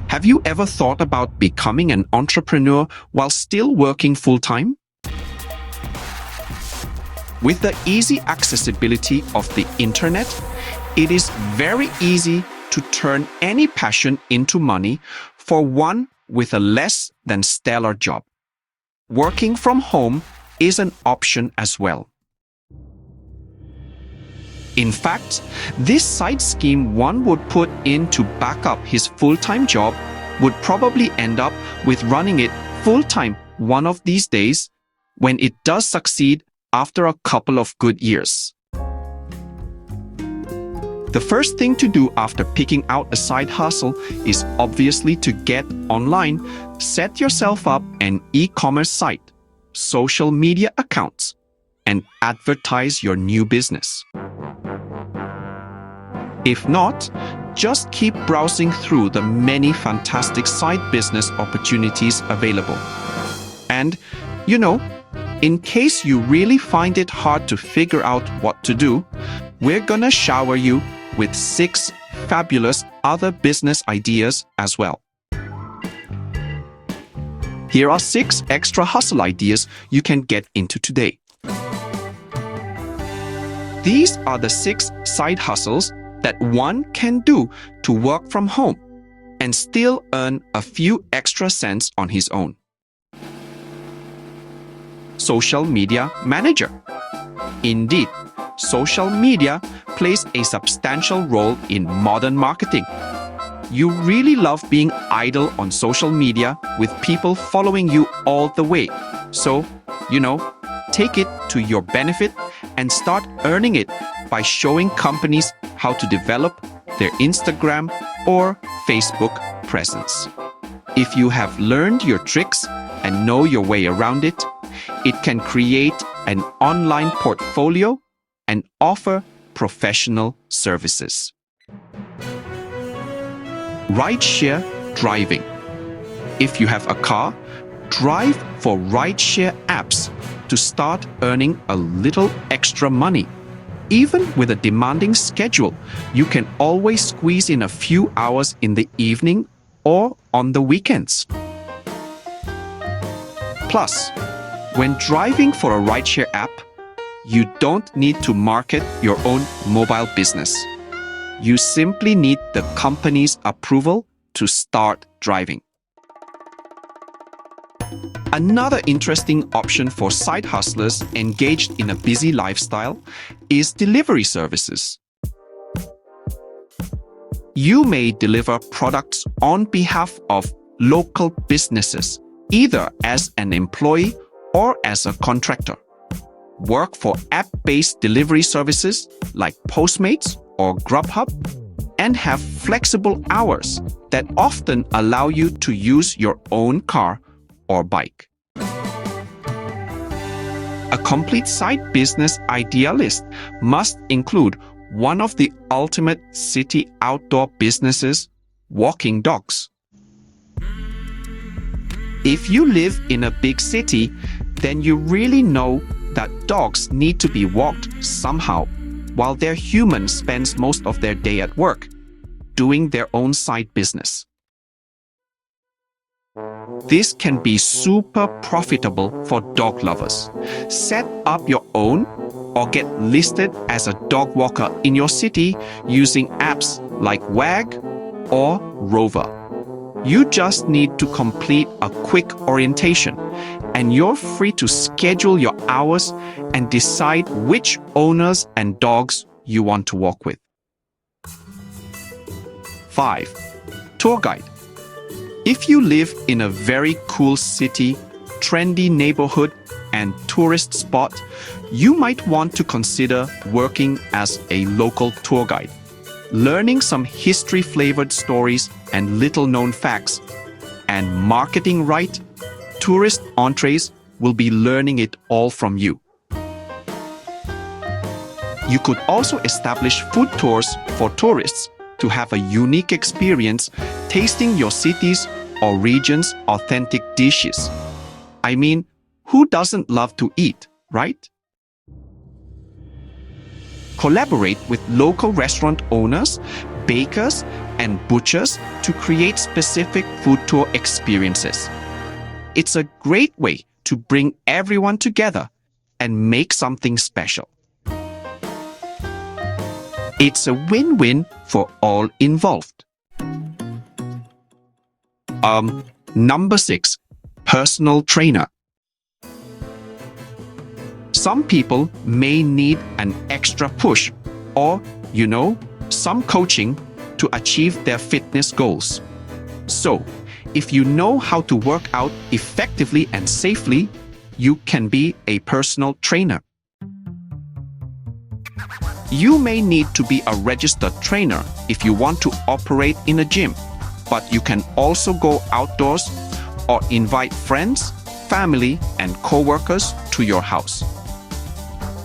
Have you ever thought about becoming an entrepreneur while still working full-time? With the easy accessibility of the internet, it is very easy to turn any passion into money for one with a less than stellar job. Working from home is an option as well. In fact, this side scheme one would put in to back up his full-time job would probably end up with running it full-time one of these days when it does succeed after a couple of good years. The first thing to do after picking out a side hustle is obviously to get online, set yourself up an e-commerce site, social media accounts, and advertise your new business. If not, just keep browsing through the many fantastic side business opportunities available. And, in case you really find it hard to figure out what to do, we're gonna shower you with 6 fabulous other business ideas as well. Here are 6 extra hustle ideas you can get into today. These are the 6 side hustles that one can do to work from home and still earn a few extra cents on his own. Social media manager. Indeed, social media plays a substantial role in modern marketing. You really love being idle on social media with people following you all the way. So, take it to your benefit and start earning it by showing companies how to develop their Instagram or Facebook presence. If you have learned your tricks and know your way around it, it can create an online portfolio and offer professional services. Rideshare driving. If you have a car, drive for rideshare apps to start earning a little extra money. Even with a demanding schedule, you can always squeeze in a few hours in the evening or on the weekends. Plus, when driving for a rideshare app, you don't need to market your own mobile business. You simply need the company's approval to start driving. Another interesting option for side hustlers engaged in a busy lifestyle is delivery services. You may deliver products on behalf of local businesses, either as an employee or as a contractor. Work for app-based delivery services like Postmates or Grubhub, and have flexible hours that often allow you to use your own car or bike. A complete side business idealist must include one of the ultimate city outdoor businesses, walking dogs. If you live in a big city, then you really know that dogs need to be walked somehow, while their human spends most of their day at work, doing their own side business. This can be super profitable for dog lovers. Set up your own or get listed as a dog walker in your city using apps like Wag or Rover. You just need to complete a quick orientation, and you're free to schedule your hours and decide which owners and dogs you want to walk with. 5. Tour guide. If you live in a very cool city, trendy neighborhood, and tourist spot, you might want to consider working as a local tour guide, learning some history-flavored stories and little-known facts, and marketing right, tourist entrees will be learning it all from you. You could also establish food tours for tourists to have a unique experience tasting your city's or region's authentic dishes. I mean, who doesn't love to eat, right? Collaborate with local restaurant owners, bakers, and butchers to create specific food tour experiences. It's a great way to bring everyone together and make something special. It's a win-win for all involved. Number 6. Personal trainer. Some people may need an extra push or, some coaching to achieve their fitness goals. So, if you know how to work out effectively and safely, you can be a personal trainer. You may need to be a registered trainer if you want to operate in a gym, but you can also go outdoors or invite friends, family, and co-workers to your house.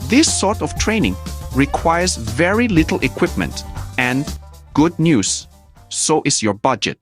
This sort of training requires very little equipment and, good news, so is your budget.